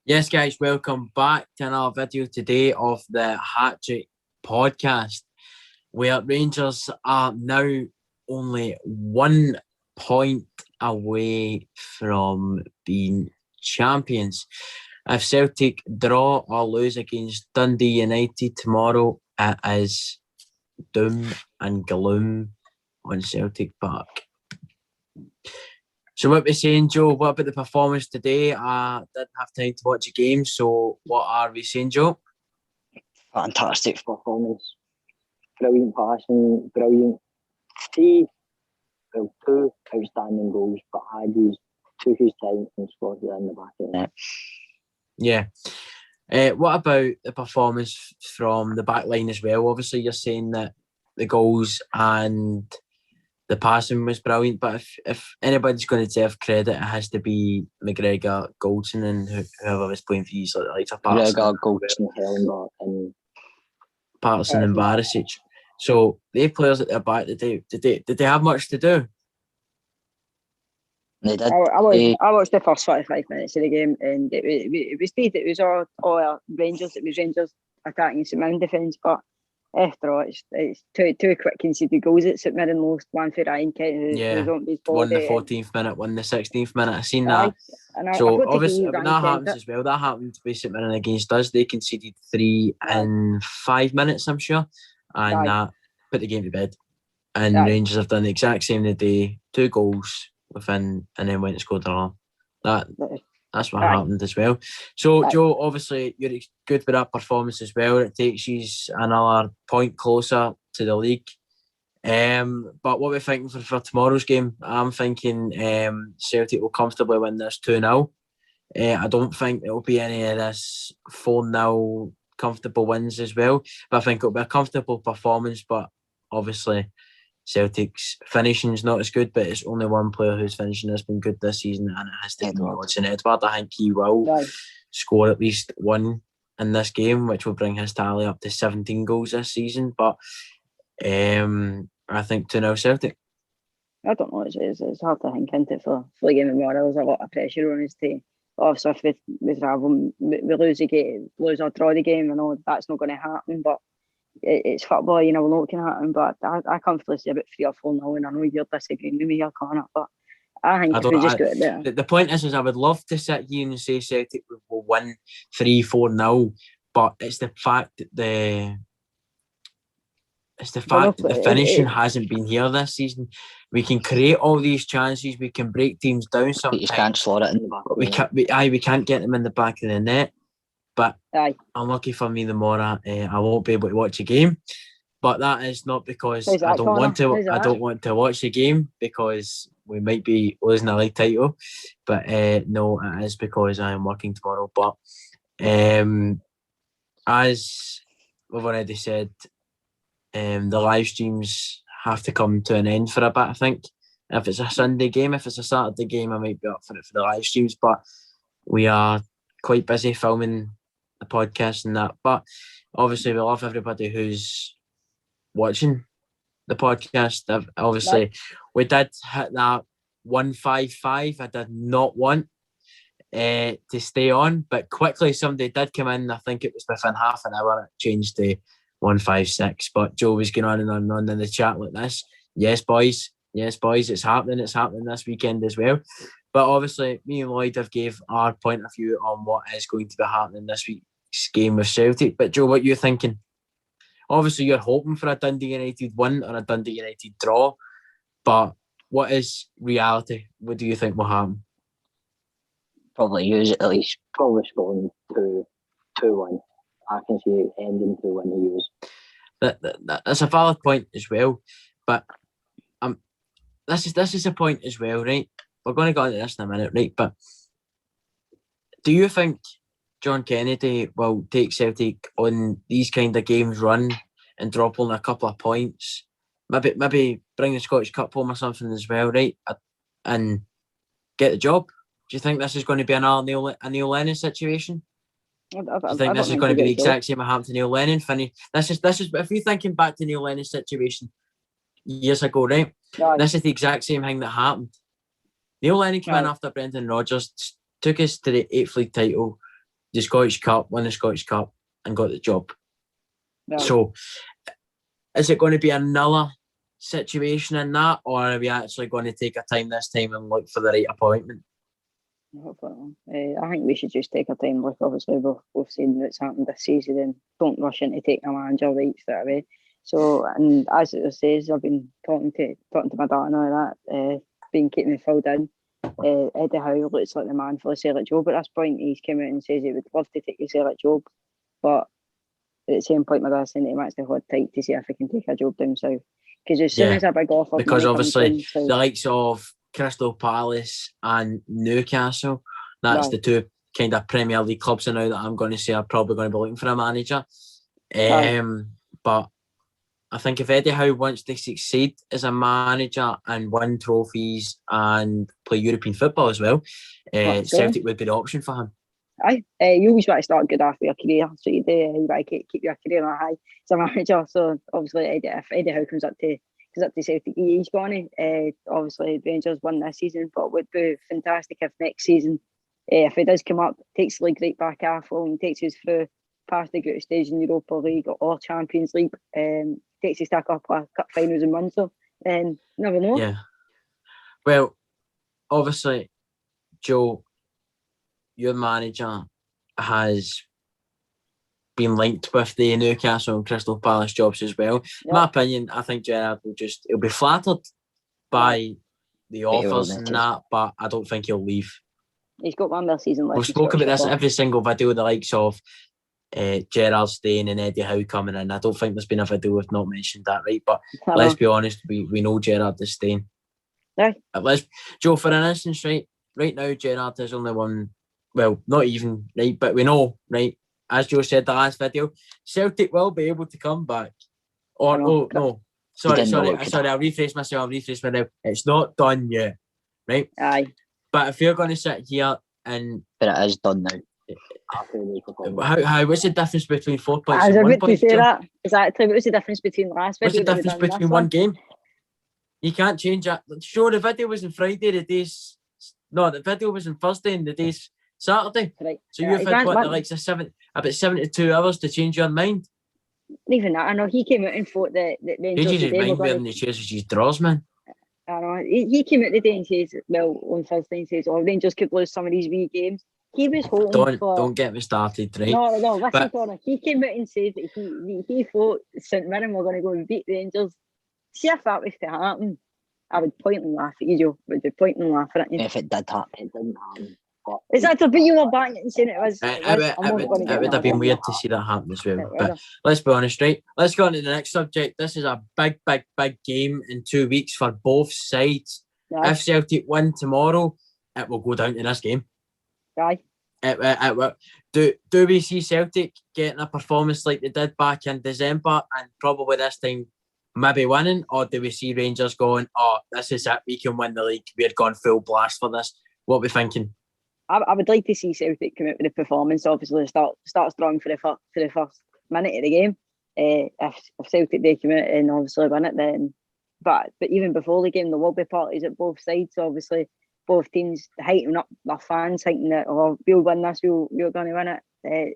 Yes, guys, welcome back to another video today of the Hat Trick podcast, where Rangers are now only 1 point away from being champions. If Celtic draw or lose against Dundee United tomorrow, it is doom and gloom on Celtic Park. So what we're saying, Joe, what about the performance today? I didn't have time to watch the game, so what are we saying, Joe? Fantastic performance. Brilliant passing, brilliant. Two outstanding goals, but Haggis took his time and scored it in the back of the net. Yeah. What about the performance from the back line as well? Obviously, you're saying that the goals and the passing was brilliant, but if anybody's going to deserve credit, it has to be McGregor, Goldson, and whoever was playing for you, like McGregor, Goldson, Hellenberg, and Patterson and Barisic. So the players at their back, did they have much to do? They did. I watched the first 45 minutes of the game, and it was dead. It was all Rangers. It was Rangers attacking St Mirren defence, but after all, it's two quick conceded goals at St Mirren lost. One for Ryan Kent, who won the 14th minute, won the 16th minute. I've seen that. So obviously, when that happens as well, that happened to be St Mirren against us. They conceded 3 in 5 minutes, I'm sure, and that put the game to bed. And Rangers have done the exact same today. 2 goals within, and then went and scored another. That's what happened as well. So, Joe, obviously, you're good with that performance as well. It takes you another point closer to the league. But what we're thinking for tomorrow's game, I'm thinking Celtic will comfortably win this 2-0. I don't think it will be any of this 4-0 comfortable wins as well. But I think it'll be a comfortable performance. But obviously, Celtic's finishing is not as good, but it's only one player whose finishing has been good this season, and it has to be Odsonne Edouard. I think he will score at least one in this game, which will bring his tally up to 17 goals this season. But I think 2-0 Celtic. I don't know. It's hard to think into for the game tomorrow. There's a lot of pressure on his team. Obviously, if we travel, we lose the game, lose or draw the game, I know that's not going to happen, but it's football, you never know what can happen, but I comfortably say about 3 or 4-0, and I know you're disagreeing with me here, Connor, but I think if we just go there. The point is I would love to sit here and say Celtic will win 3-4-0, but it's the fact that the finishing hasn't been here this season. We can create all these chances, we can break teams down sometimes. You can't slot it in the back. But we can't get them in the back of the net. But unlucky for me tomorrow, I won't be able to watch a game. But that is not because I don't want to watch the game, because we might be losing a league title. But no, it is because I am working tomorrow. But as we've already said, the live streams have to come to an end for a bit, I think. If it's a Sunday game, if it's a Saturday game, I might be up for it for the live streams. But we are quite busy filming the podcast and that, but obviously we love everybody who's watching the podcast. Obviously we did hit that 155. I did not want to stay on, but quickly somebody did come in. I think it was within half an hour it changed to 156, but Joe was going on and on and on in the chat like this. Yes boys, it's happening this weekend as well. But obviously, me and Lloyd have gave our point of view on what is going to be happening this week's game with Celtic. But Joe, what are you thinking? Obviously, you're hoping for a Dundee United win or a Dundee United draw. But what is reality? What do you think will happen? Probably use it at least. Probably scoring 2-1. I can see it ending 2-1 to use. That's a valid point as well. But this is a point as well, right? We're going to go into this in a minute, right? But do you think John Kennedy will take Celtic on these kind of games run and drop only a couple of points? Maybe bring the Scottish Cup home or something as well, right? And get the job? Do you think this is going to be another Neil Lennon situation? Do you think this is going to be the exact same that happened to Neil Lennon? This is if you're thinking back to Neil Lennon's situation years ago, right? This is the exact same thing that happened. Neil Lennon came in after Brendan Rodgers, took us to the 8th league title, the Scottish Cup, won the Scottish Cup, and got the job. Right. So, is it going to be another situation in that, or are we actually going to take our time this time and look for the right appointment? I think we should just take our time. Like obviously we've seen what's happened this season, and don't rush in to take a manager right straight away. So, and as it says, I've been talking to my dad and all that, been keeping me filled in. Eddie Howe looks like the man for the Celtic job at this point. He's come out and says he would love to take the Celtic job, but at the same point, my dad's saying that he wants to hold tight to see if he can take a job down south. Because as soon as a big offer, because obviously the likes of Crystal Palace and Newcastle, that's the two kind of Premier League clubs now that I'm going to say are probably going to be looking for a manager. But I think if Eddie Howe wants to succeed as a manager and win trophies and play European football as well, Celtic would be the option for him. Aye, you always want to start good after your career, so you do. You want to keep your career on a high as a manager. So obviously, if Eddie Howe comes up to Celtic, he's going to. Obviously, Rangers won this season, but would be fantastic if next season, if he does come up, takes the league right back half and takes us through past the group stage in Europa League or Champions League, takes his stack up a cup finals and wins them, then never know. Yeah. Well, obviously, Joe, your manager has been linked with the Newcastle and Crystal Palace jobs as well. In my opinion, I think Gerrard he'll be flattered by the offers and that, but I don't think he'll leave. He's got one more season left. We've spoken about this every single video, the likes of Gerrard staying and Eddie Howe coming in. I don't think there's been a video we've not mentioned that, right? But let's be honest, we know Gerrard is staying. Yeah. Joe, for an instance, right now Gerrard is only one. Well, not even, right? But we know, right? As Joe said the last video, Celtic will be able to come back. Or, no. Sorry, I'll rephrase myself. It's not done yet, right? Aye. But if you're going to sit here and... But it is done now. What's the difference between 4 points and 1 point? Say that. Exactly. What's the difference between last video? What's the difference between one game? You can't change that. Sure, the video was on Friday, the video was on Thursday and the day's Saturday. Right. So you've had about 72 hours to change your mind. Even that, I know he came out and thought that Rangers today were going to... He chooses his draws, man. I know. He came out today and says, on Thursday, and says, Rangers could lose some of these wee games. He was hoping Don't get me started, right? No, listen, Connor. He came out and said that he thought St Mirren were going to go and beat Rangers. See if that was to happen, I would point and laugh at you, Joe. I would be pointing and laughing at you. If it did happen, it didn't happen. Is that to be you were back and saying it was? It would have been weird to see that happen as well. But let's be honest, right? Let's go on to the next subject. This is a big game in 2 weeks for both sides. Yeah. If Celtic win tomorrow, it will go down to this game. Aye. Do we see Celtic getting a performance like they did back in December and probably this time maybe winning, or do we see Rangers going, this is it, we can win the league, we're going full blast for this? What are we thinking? I would like to see Celtic come out with a performance. Obviously, start strong for the first minute of the game. If Celtic they come out and obviously win it, then but even before the game, there will be parties at both sides. Obviously, both teams hyping up their fans, thinking that we'll win this, we're going to win it.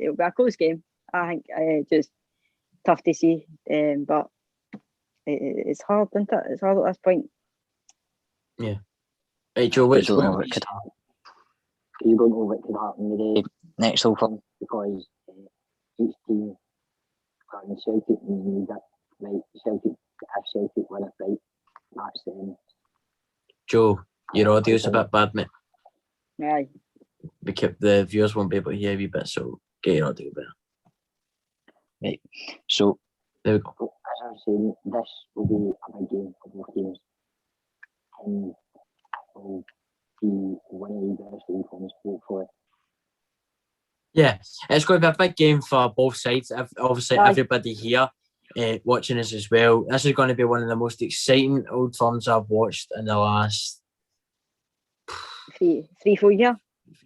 It'll be a close game. I think just tough to see, but it's hard, isn't it? It's hard at this point. Yeah. Hey Joe, you don't know what could happen with the next Old Firm because each team and Celtic need it right. If Celtic win it right, that's them. Joe, your audio's a bit bad, mate. Aye. The viewers won't be able to hear you a bit, so get your audio better. Right. So there we go. As I was saying, this will be a big game for both teams. And will be one of the best Old Firms, hopefully. Yeah, it's going to be a big game for both sides. Obviously, everybody here watching us as well. This is going to be one of the most exciting Old Firms I've watched in the last 3-4 years.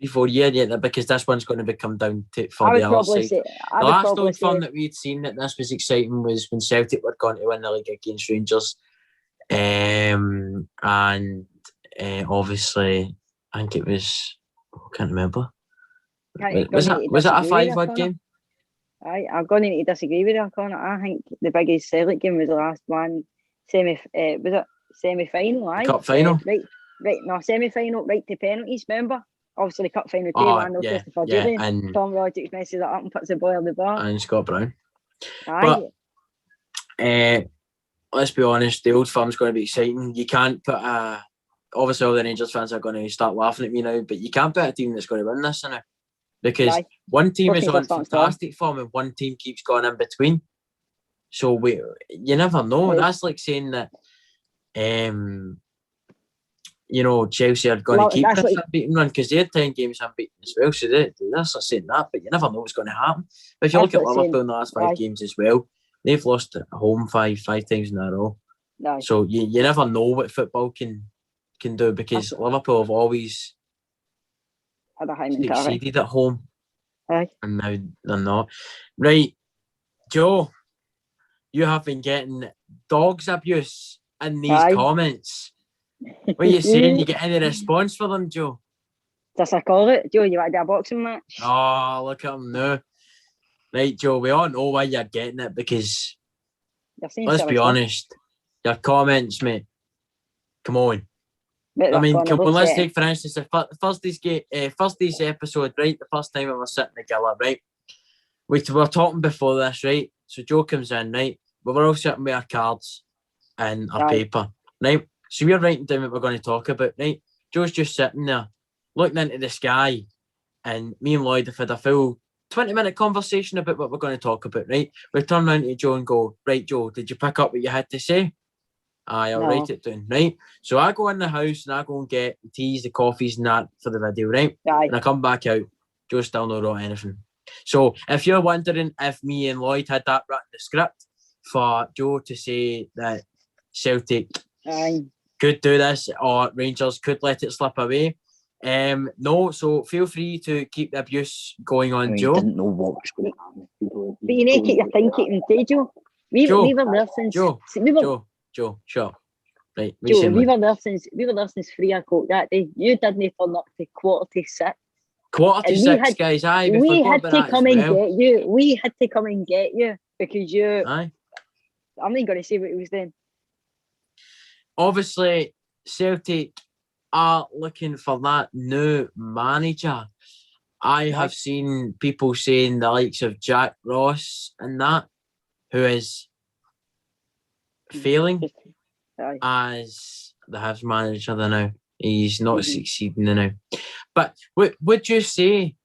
3-4 years, yeah, because this one's going to come down to for the other side. The last Old Firm that we'd seen that this was exciting was when Celtic were going to win the league against Rangers, and obviously I think it was, I can't remember. Was it a 5-1 game? I'm going to need to disagree with you, Connor. I think the biggest Celtic game was the last one, semi-final, Cup final? Semi-final, right to penalties, remember? Obviously, the cup final 2-1, Christopher Julian, and Tom Rodgers messes it up and puts the ball on the bar. And Scott Brown. Aye. But let's be honest, the Old Firm's going to be exciting. You can't put obviously all the Rangers fans are going to start laughing at me now, but you can't put a team that's going to win this now. Because one team is on fantastic form and one team keeps going in between. So you never know. Right. That's like saying that Chelsea are going to keep this unbeaten run because they had 10 games unbeaten as well. So they're saying that, but you never know what's going to happen. But if you look at Liverpool in the last 5 games as well, they've lost at home five times in a row. Aye. So you never know what football can do because Liverpool have always succeeded at home. Aye. And now they're not. Right, Joe, you have been getting dog's abuse in these comments. What are you saying? You get any response for them, Joe? That's what I call it. Joe, you want to do a boxing match? Oh, look at him now. Right, Joe, we all know why you're getting it because, let's be honest, your comments, mate, come on. I mean, let's take, for instance, the first day's episode, right? The first time we were sitting together, right? We were talking before this, right? So Joe comes in, right? We were all sitting with our cards and our paper, right? So we're writing down what we're going to talk about, right? Joe's just sitting there, looking into the sky, and me and Lloyd have had a full 20-minute conversation about what we're going to talk about, right? We turn around to Joe and go, right, Joe, did you pick up what you had to say? Aye, I'll write it down, right? So I go in the house and I go and get the teas, the coffees and that for the video, right? Aye. And I come back out, Joe still not wrote anything. So if you're wondering if me and Lloyd had that written in the script for Joe to say that Celtic could do this or Rangers could let it slip away, no, so feel free to keep the abuse going on, Joe. Didn't know what was going to happen. But you need to keep your thinking, Joe. We were there since... Joe, shut up. Right, Joe, we were there since 3 o'clock that day. You didn't turn up to 5:45. 5:45, guys. Aye, we had to come and get you. We had to come and get you because you. Aye. I'm not going to say what he was doing. Obviously, Celtic are looking for that new manager. I have seen people saying the likes of Jack Ross and that, who is failing as the Hibs manager now. He's not succeeding now. But would you say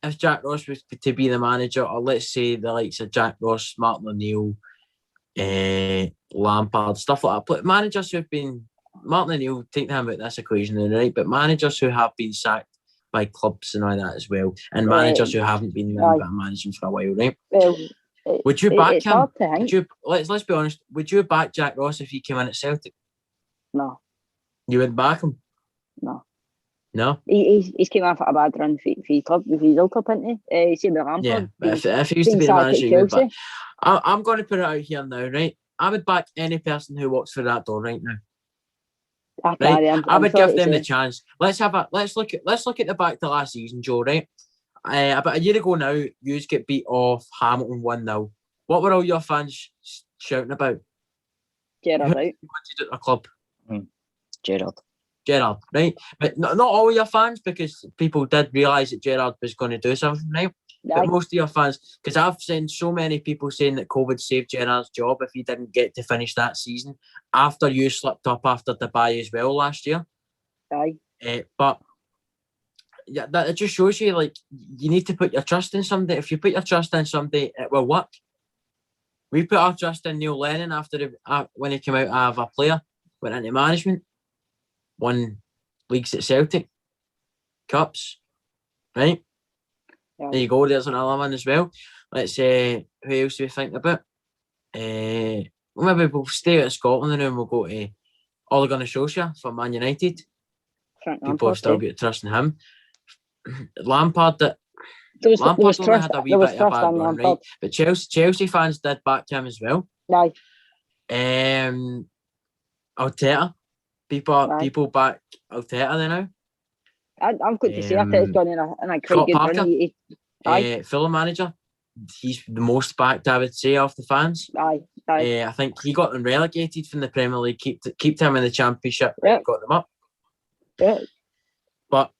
if Jack Ross was to be the manager, or let's say the likes of Jack Ross, Martin O'Neill, Lampard, stuff like that, managers who have been, Martin O'Neill, take him out of this equation, right? But managers who have been sacked by clubs and all that as well, and managers who haven't been managing for a while, right? Would you back him? Let's be honest. Would you back Jack Ross if he came in at Celtic? No. You wouldn't back him? No. He's came off a bad run for club with his old club, isn't he? He's with Lampard. Yeah, but if he used to be the manager, you would back. I'm going to put it out here now, right? I would back any person who walks through that door right now. Right? I would give them the chance. Let's look at the back to last season, Joe, right? About a year ago now, you get beat off Hamilton 1-0. What were all your fans shouting about? Gerrard out. Wanted at the club. Gerrard, right? But not all your fans, because people did realise that Gerrard was going to do something, right? But most of your fans, because I've seen so many people saying that COVID saved Gerrard's job if he didn't get to finish that season after you slipped up after Dubai as well last year. But yeah, that just shows you, like, you need to put your trust in somebody. If you put your trust in somebody, it will work. We put our trust in Neil Lennon when he came out of a player, went into management, won leagues at Celtic, cups, right? There you go. There's another one as well. Let's say, who else do we think about? Maybe we'll stay out of Scotland and then we'll go to Ole Gunnar Solskjaer for Man United. People have still got trust in him. Lampard, Lampard only had a wee bit of a bad run, right? But Chelsea fans did back him as well. Arteta, people back Arteta there now. I'm good to say Arteta's gone in a quite good Parker, run. Fulham manager. He's the most backed, I would say, off the fans. Aye. I think he got them relegated from the Premier League, keep them in the Championship, yep. got them up. Yeah. But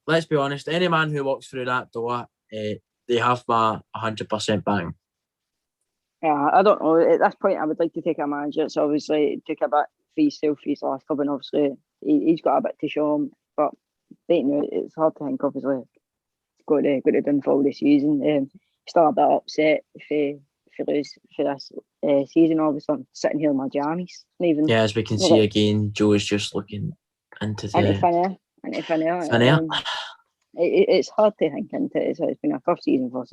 let's be honest, any man who walks through that door, they have my 100% bang. Yeah, I don't know. At this point, I would like to take a manager. It's obviously took a bit for himself for his last club, and obviously he's got a bit to show him. But right now, it's hard to think. Obviously, it's got to done for all the season. Still a bit upset for this season. Obviously, I'm sitting here in my jammies. Yeah, as we can see again, Joe is just looking into thin air. It's hard to think into it. It's been a tough season for us.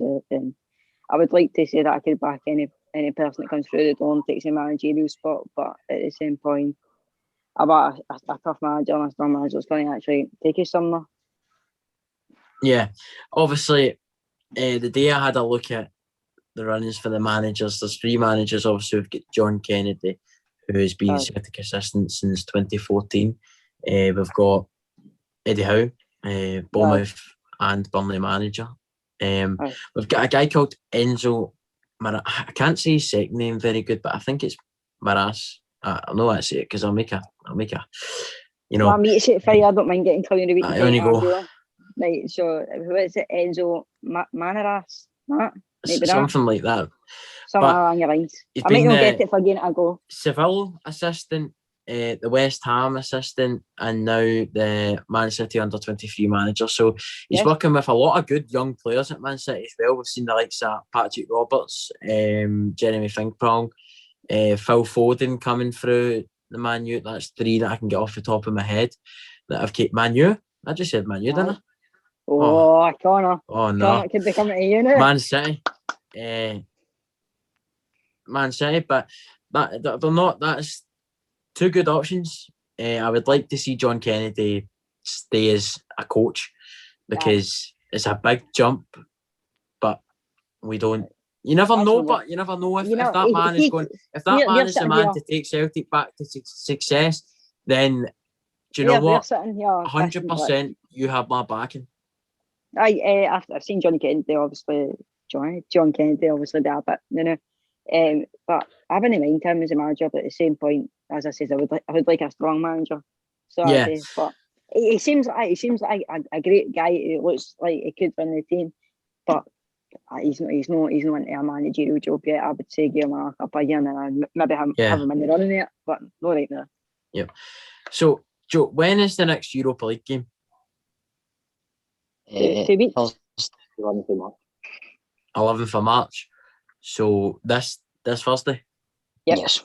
I would like to say that I could back any person that comes through the door and takes a managerial spot, but at the same point, about a tough manager and a strong manager that's going to actually take us somewhere. Yeah, obviously, the day I had a look at the runnings for the managers, there's 3 managers. Obviously, we've got John Kennedy, who has been Celtic assistant since 2014. We've got Eddie Howe, Bournemouth and Burnley manager. We've got a guy called Enzo. I can't say his second name very good, but I think it's Maras. I know that's it because I'll make a. Well, me to say it for you. I don't mind getting clear of I only go. Right, so who is it? Enzo Manaras? Something like that. Something along your lines. I might not get it for getting a go. Seville assistant, the West Ham assistant, and now the Man City under-23 manager. So he's working with a lot of good young players at Man City as well. We've seen the likes of Patrick Roberts, Jeremy Frimpong, Phil Foden coming through the Man U. That's 3 that I can get off the top of my head that I've kept. Man U? I just said Man U, didn't I? Connor. Oh, no. Connor could be coming to you now. Man City. Man City, but they're not. That's 2 good options. I would like to see John Kennedy stay as a coach because it's a big jump, but we don't. You never know, but you never know if that man is going. If that man is the man to take Celtic back to success, then do you know what? 100%, you have my backing. I've seen John Kennedy, obviously. John Kennedy, obviously, be a bit, but I haven't mind him as a manager. But at the same point, as I said, I would like a strong manager. So but he seems like a great guy who looks like he could run the team, but he's not into a managerial job yet. I would say give him a couple of years and maybe have him in the running it, but not right now. Yep. So, Joe, when is the next Europa League game? 2 weeks. 11th of March. 11th of March. So this Thursday? Yep. Yes.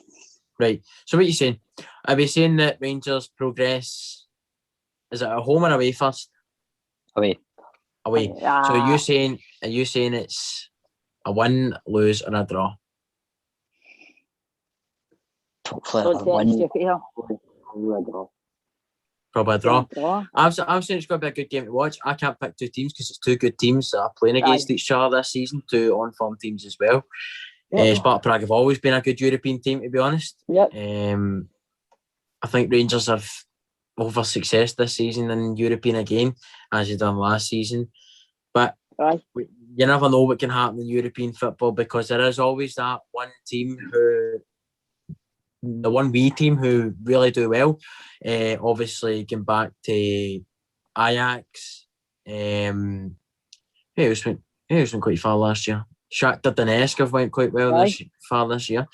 Right. So what are you saying? Are we saying that Rangers progress? Is it at home or away first? Away. Away. So are you saying it's a win, lose, or a draw? Probably a draw. Probably a draw. I'm saying it's going to be a good game to watch. I can't pick 2 teams because it's 2 good teams that are playing against each other this season, 2 on-form teams as well. Sparta Prague have always been a good European team, to be honest. Yep. I think Rangers have over success this season in European again, as you done last season. But you never know what can happen in European football because there is always that one team the one wee team who really do well. Obviously, going back to Ajax. Who else went quite far last year? Shakhtar Donetsk have went quite well this year.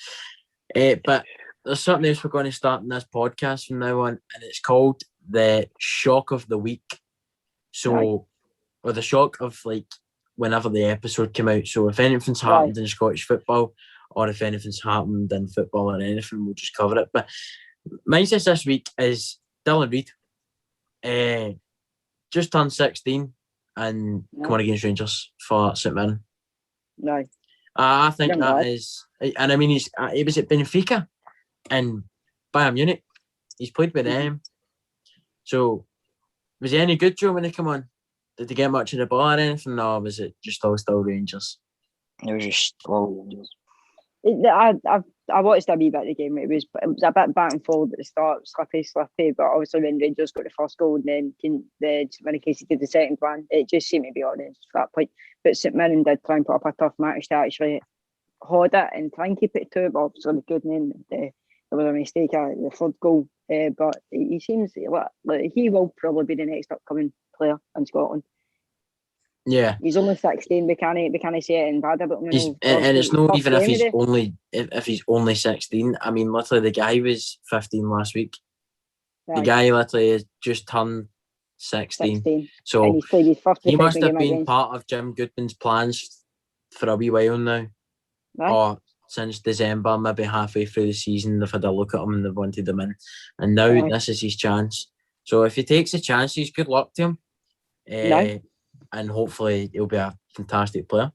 But there's something else we're going to start in this podcast from now on, and it's called the Shock of the Week. So, or the shock of whenever the episode came out. So if anything's happened in Scottish football, or if anything's happened in football or anything, we'll just cover it. But my says this week is Dylan Reid. Just turned 16 and come on against Rangers for St Mirren. I think that is, and I mean he was at Benfica and Bayern Munich. He's played with them. So was he any good, Joe, when he come on? Did he get much of the ball or anything, or was it just all still Rangers? It was just all Rangers. I've I watched a wee bit of the game. It was a bit back and forward at the start, slippy. But obviously, when Rangers got the first goal and then when Casey did the second one, it just seemed to be on at that point. But St Mirren did try and put up a tough match to actually hold it and try and keep it to it. But obviously, they couldn't. There was a mistake at the third goal. But he seems like he will probably be the next upcoming player in Scotland. Yeah, he's only 16. We can't say it in bad about him. And it's not even if he's only 16. I mean, literally, the guy was 15 last week. The guy literally has just turned 16. So and he's played his first he must have been part of Jim Goodman's plans for a wee while now. Right. Or since December, maybe halfway through the season, they've had a look at him and they've wanted him in. And now this is his chance. So if he takes the chances, good luck to him. And hopefully he'll be a fantastic player.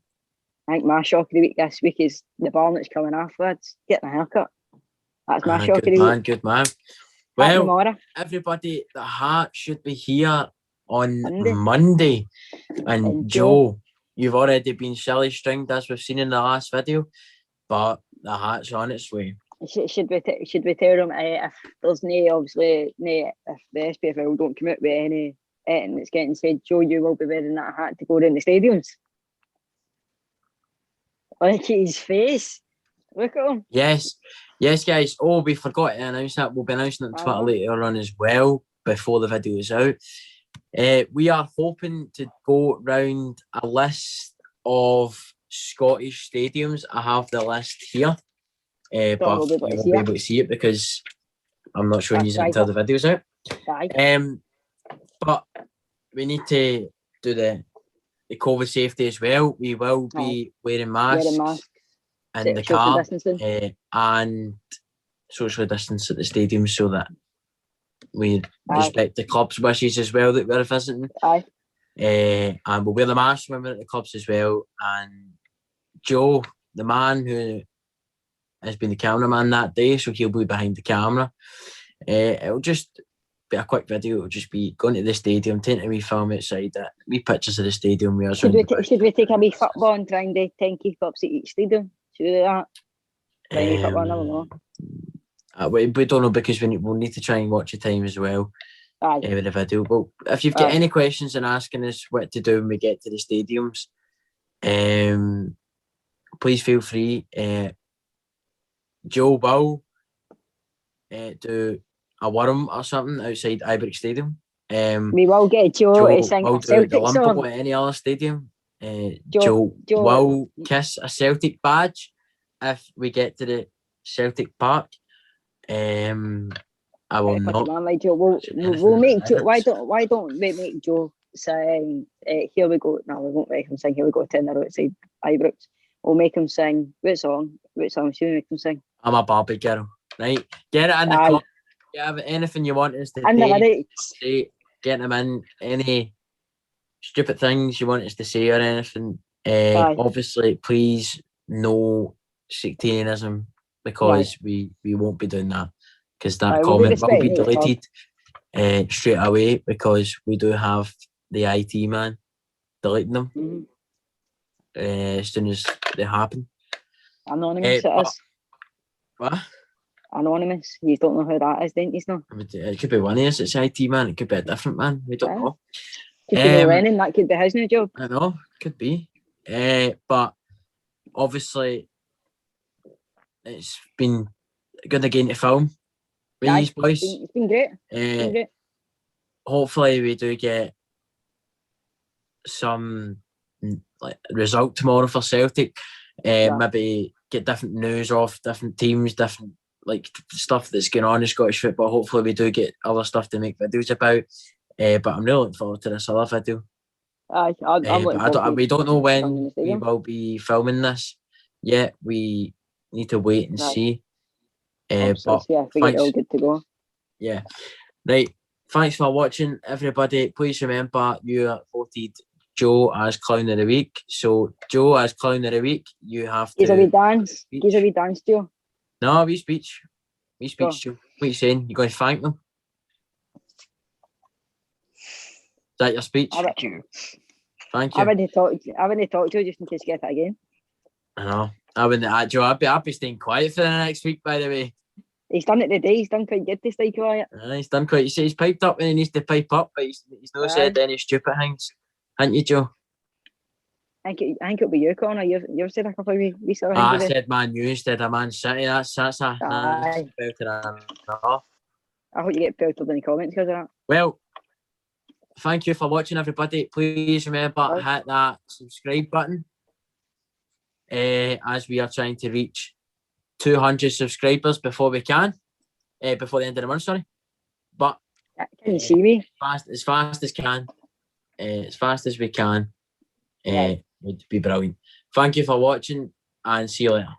I think my shock of the week this week is the Barnett's coming afterwards, getting a haircut. That's my shock of the week. Good man. Well, everybody, the Heart should be here on Monday. And Joe, you've already been silly stringed as we've seen in the last video, but the Heart's on its way. Should we tell them if there's if the SPFL don't come out with anything that's getting said, Joe, you will be wearing that hat to go in the stadiums? Look at his face. Look at him. Yes, guys. Oh, we forgot to announce that. We'll be announcing it on Twitter later on as well before the video is out. We are hoping to go round a list of Scottish stadiums. I have the list here. But you won't be able to see it because I'm not showing you until the video's out. But we need to do the COVID safety as well. We will be wearing masks in the car and socially distance at the stadium so that we respect the club's wishes as well that we're visiting. And we'll wear the mask when we're at the clubs as well. And Joe, the man who has been the cameraman that day, so he'll be behind the camera. It'll just be a quick video. It'll just be going to the stadium, taking a wee film outside it, wee pictures of the stadium. Should we take a wee football and try and do 10 kick-ups at each stadium? Should we do that? Try and football, I don't know. We don't know because we'll need to try and watch the time as well with the video. But if you've got any questions and asking us what to do when we get to the stadiums, please feel free. Joe will do a worm or something outside Ibrox Stadium. We will get Joe to sing a Celtic song at any other stadium. Joe will kiss a Celtic badge if we get to the Celtic Park. I will not. We'll make Joe. Why don't we make Joe sing? Here we go. No, we won't make him sing. Here we go. 10 outside Ibrox. We'll make him sing. What song? Should we make him sing? I'm a Barbie girl. Right? Get it in the comments. Yeah, anything you want us to say, get them in. Any stupid things you want us to say or anything. Obviously, please no sectarianism because we won't be doing that because that comment will be deleted straight away because we do have the IT man deleting them as soon as they happen. Anonymous it is. What? Anonymous. You don't know who that is, don't you? It could be one of us. It's IT man. It could be a different man. We don't know. Could be Lennon. That could be his new job. I know. Could be. But obviously, it's been good again to film with these boys. It's been great. Hopefully, we do get some result tomorrow for Celtic. Maybe get different news off different teams, different stuff that's going on in Scottish football. Hopefully we do get other stuff to make videos about. But I'm really looking forward to this other video. We don't know when we will be filming this yet. We need to wait and see. But we get all good to go. Yeah. Right. Thanks for watching, everybody. Please remember you voted Joe as Clown of the Week. So Joe as Clown of the Week, you have to. Give a wee dance, Joe. No, wee speech. Joe. What are you saying? You're going to thank them? Is that your speech? Thank you. Thank you. I already talked to you just in case you get that again. I know. I wouldn't. Joe, I'd be staying quiet for the next week. By the way, he's done it today. He's done quite good to stay quiet. He's done quite. He's piped up when he needs to pipe up, but he's not said any stupid things, haven't you, Joe? I think it'll be you, Connor. You've said a couple of weeks ago. I said Man U instead of Man City. That's a I hope you get pelted in the comments because of that. Well, thank you for watching, everybody. Please remember hit that subscribe button. As we are trying to reach 200 subscribers before we can, before the end of the month. Sorry, but can you see me? As fast as can, as fast as we can. Would be brilliant. Thank you for watching, and see you later.